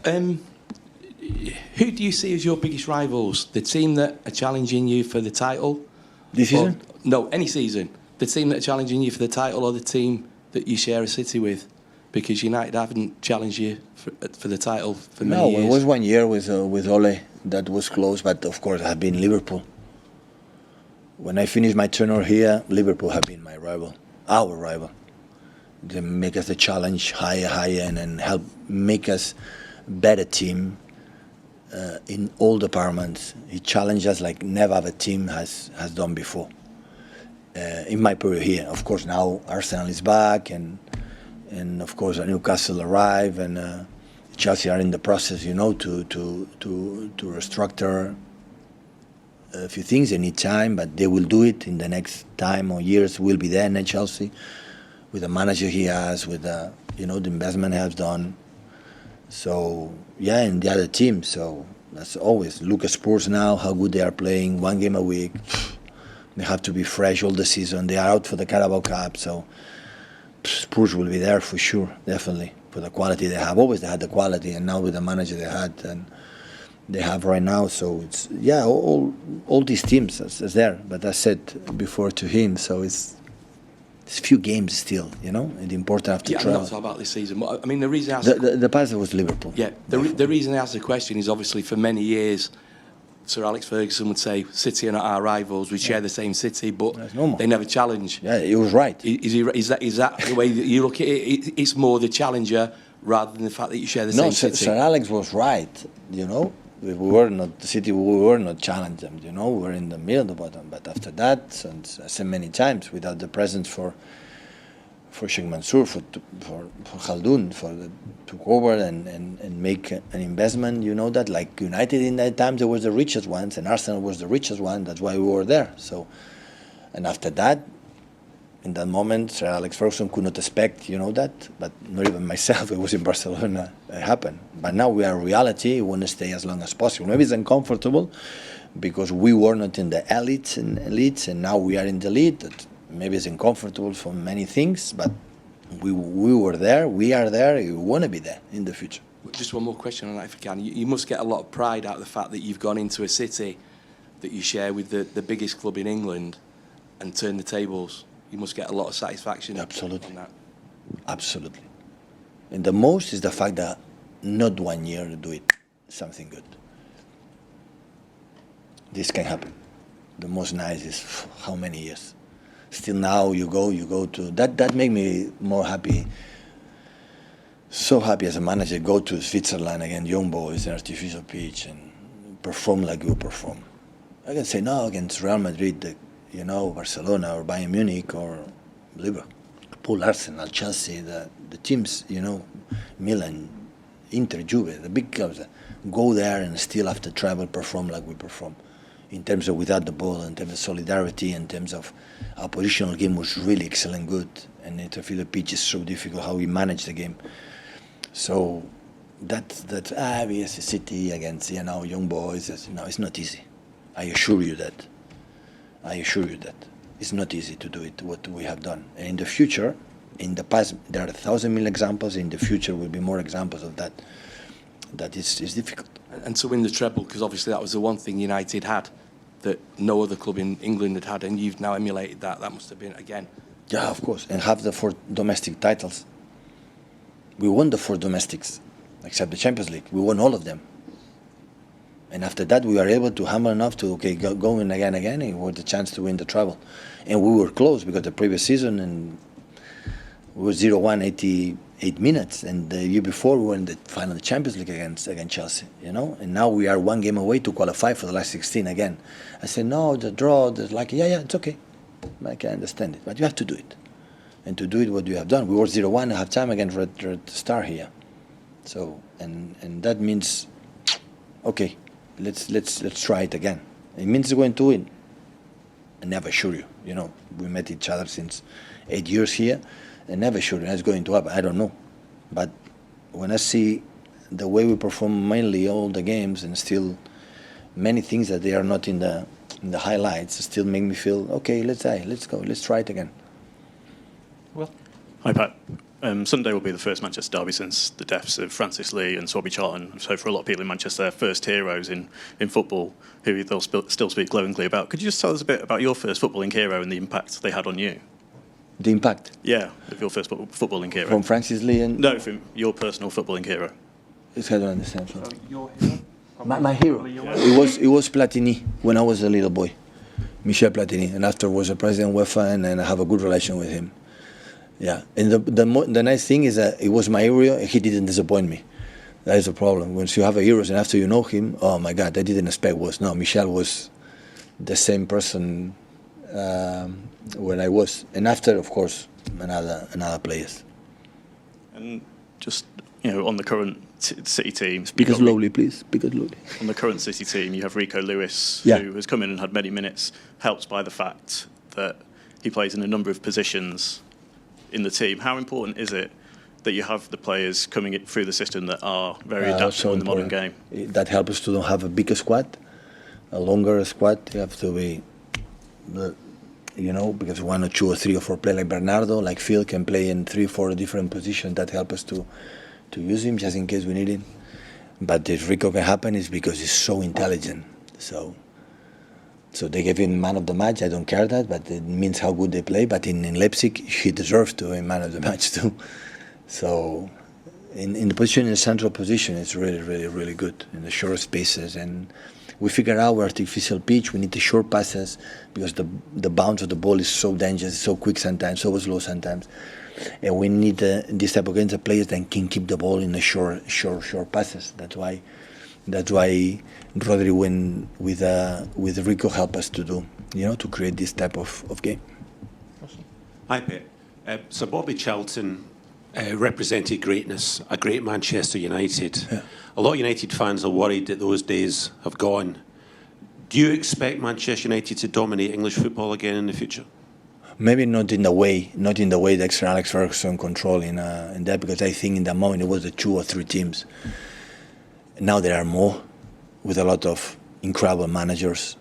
Who do you see as your biggest rivals? The team that are challenging you for the title? This season? No, any season. The team that are challenging you for the title, or the team that you share a city with? Because United haven't challenged you for the title for many years. No, it was 1 year with Ole that was close, but of course I have been Liverpool. When I finished my tenure here, Liverpool have been my rival, our rival. They make us a challenge higher, and help make us better team in all departments. He challenged us like never other team has done before. In my period here, of course, now Arsenal is back, and of course Newcastle arrive, and Chelsea are in the process, to restructure a few things. They need time, but they will do it in the next time or years. We'll be there in Chelsea with the manager he has, with the investment he has done. So yeah, and the other team. So that's always look at Spurs now, how good they are playing, 1 game a week. They have to be fresh all the season. They are out for the Carabao Cup, so Spurs will be there for sure, definitely, for the quality they have. Always they had the quality, and now with the manager they had and they have right now. So it's all these teams is there. But I said before to him, so it's few games still, and important after travel. I'm not talking about this season. I mean, the reason I asked the past was Liverpool. Yeah, the reason I asked the question is obviously for many years, Sir Alex Ferguson would say, City are not our rivals, we share the same city, but they never challenge. Yeah, he was right. Is that the way that you look at it? It's more the challenger rather than the fact that you share the same city? No, Sir Alex was right, We were not the city. We were not challenged them. We were in the middle of the bottom. But after that, and I said many times, without the presence for Sheikh Mansour, for Khaldoon, to go over and make an investment. That like United in that time, they were the richest ones, and Arsenal was the richest one. That's why we were there. So, and after that, in that moment, Sir Alex Ferguson could not expect, that, but not even myself. It was in Barcelona. It happened. But now we are reality. We want to stay as long as possible. Maybe it's uncomfortable because we were not in the elites, and now we are in the elite. Maybe it's uncomfortable for many things, but we were there. We are there. We want to be there in the future. Just one more question on that, if you can. You must get a lot of pride out of the fact that you've gone into a city that you share with the biggest club in England and turned the tables. You must get a lot of satisfaction. Absolutely. On that. Absolutely. And the most is the fact that not 1 year to do it, something good. This can happen. The most nice is how many years. Still now you go to that make me more happy. So happy as a manager, go to Switzerland again, young boys, an artificial pitch, and perform like you perform. I can say no against Real Madrid, Barcelona or Bayern Munich or Liverpool, Arsenal, Chelsea, the teams, Milan, Inter, Juve, the big clubs, go there and still after travel perform like we perform. In terms of without the ball, in terms of solidarity, in terms of our positional game was really excellent, good, and the pitch is so difficult how we manage the game. So that's yes, City against young boys. It's not easy. I assure you that. It's not easy to do it, what we have done. And in the future, in the past, there are 1,000 million examples. In the future, will be more examples of that. That is difficult. And to win the treble, because obviously that was the one thing United had that no other club in England had, and you've now emulated that. That must have been, again... Yeah, of course. And have the 4 domestic titles. We won the 4 domestics, except the Champions League. We won all of them. And after that, we were able to hammer enough to go in again, and we had the chance to win the treble. And we were close because the previous season and we were 0-1, 88 minutes, and the year before we were in the final Champions League against Chelsea, And now we are 1 game away to qualify for the last 16 again. I said, no, the draw, yeah, it's okay. I can understand it, but you have to do it. And to do it, what you have done, we were 0-1 at half-time against Red Star here. So, and that means, okay, let's try it again. It means we're going to win. I never assure you, we met each other since 8 years here. I never sure it's going to happen. I don't know, but when I see the way we perform mainly all the games and still many things that they are not in the highlights still make me feel okay. Let's go. Let's try it again. Well, hi Pat. Sunday will be the first Manchester derby since the deaths of Francis Lee and Swabby Charlton. So for a lot of people in Manchester, they're first heroes in football, who they'll still speak glowingly about. Could you just tell us a bit about your first footballing hero and the impact they had on you? The impact? Yeah, of your first footballing hero. From Francis Lee and... No, from your personal footballing hero. It's hard to understand. So Your hero? my hero? It was Platini when I was a little boy. Michel Platini, and after was a president of UEFA, and I have a good relation with him. Yeah, and the nice thing is that it was my hero, and he didn't disappoint me. That is the problem. Once you have a hero, and after you know him, oh my God, I didn't expect was. No, Michel was the same person when I was, and after, of course, another players. And just, on the current City team... Speak slowly, please. Speak slowly. On the current City team, you have Rico Lewis, yeah, who has come in and had many minutes, helped by the fact that he plays in a number of positions in the team. How important is it that you have the players coming through the system that are very adaptable in the modern game? That helps us to have a bigger squad, a longer squad. You have to be, because 1 or 2 or 3 or 4 play like Bernardo, like Phil can play in 3 or 4 different positions. That help us to use him just in case we need him. But if Rico can happen, is because he's so intelligent. So they gave him man of the match. I don't care that, but it means how good they play. But in Leipzig, he deserves to win man of the match too. So in the position, in the central position, it's really, really, really good in the short spaces. And we figure out our artificial pitch. We need the short passes because the bounce of the ball is so dangerous, so quick sometimes, so slow sometimes. And we need this type of games of players that can keep the ball in the short passes. That's why Rodri went with Rico help us to do, to create this type of game. Hi, Pep. So Bobby Charlton represented greatness, a great Manchester United. Yeah. A lot of United fans are worried that those days have gone. Do you expect Manchester United to dominate English football again in the future? Maybe not in the way that Sir Alex Ferguson controlled in that, because I think in that moment it was the 2 or 3 teams. Now there are more, with a lot of incredible managers,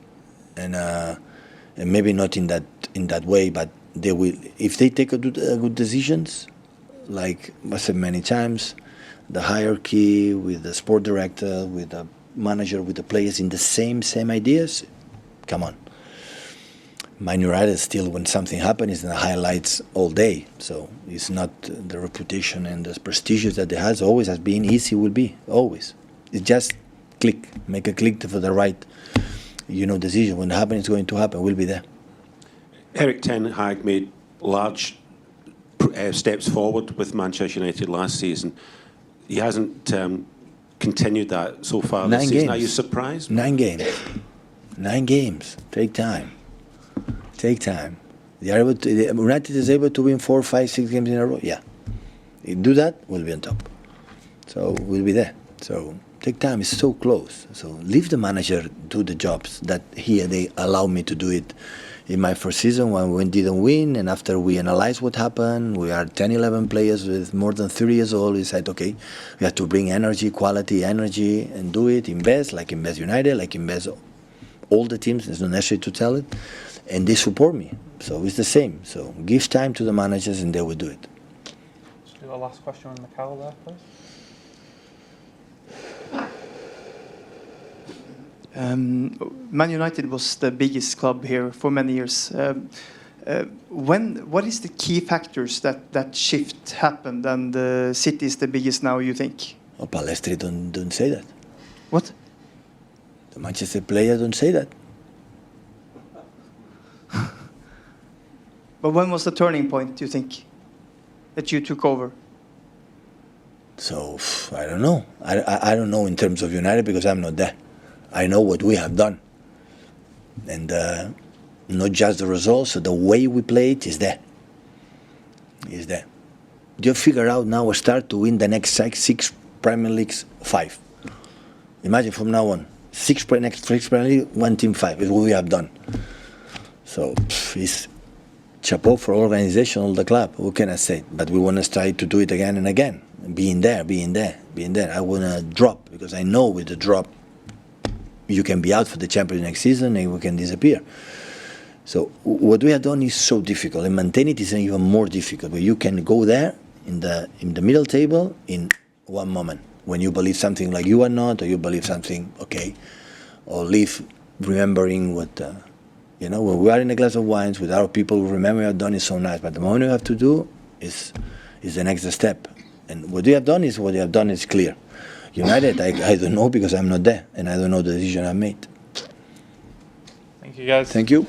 and maybe not in that way, but they will, if they take good decisions, like I said many times, the hierarchy with the sport director, with the manager, with the players in the same ideas. Come on. Man United still, when something happens, is in the highlights all day. So it's not the reputation and the prestige that it has always has been easy, will be, always. It's just make a click for the right, decision. When it happens, it's going to happen, we'll be there. Erik ten Hag made large steps forward with Manchester United last season. He hasn't continued that so far this season. Are you surprised? 9 games. 9 games. Take time. United is able to win 4, 5, 6 games in a row. Yeah. If you do that, we'll be on top. So we'll be there. So take time. It's so close. So leave the manager do the jobs that they allow me to do it in my first season when we didn't win. And after we analyzed what happened, we are 10, 11 players with more than 30 years old. We said, okay, we have to bring quality energy, and do it. Invest, like Invest United, like Invest all the teams. It's not necessary to tell it. And they support me. So it's the same. So give time to the managers and they will do it. Let's do the last question on Michel there, please. Man United was the biggest club here for many years. What is the key factors that shift happened and the City is the biggest now, you think? Oh, Pellestri don't say that. What? The Manchester players don't say that. But when was the turning point, do you think, that you took over? So, I don't know. I don't know in terms of United because I'm not there. I know what we have done. And not just the results, so the way we play it is there. Is there. You figure out now a start to win the next 6 Premier Leagues, 5. Imagine from now on, next 6 Premier League, 1 team 5 is what we have done. So, it's chapeau for organization, all the club. What can I say? But we want to try to do it again and again. Being there. I want to drop because I know with the drop, you can be out for the Champions next season and we can disappear. So what we have done is so difficult, and maintain it is even more difficult. But you can go there, in the middle table in one moment when you believe something like you are not, or you believe something okay, or leave remembering what when we are in a glass of wines with our people who remember we have done is so nice, but the moment you have to do is the next step, and what you have done is clear. United, I don't know because I'm not there and I don't know the decision I made. Thank you, guys. Thank you.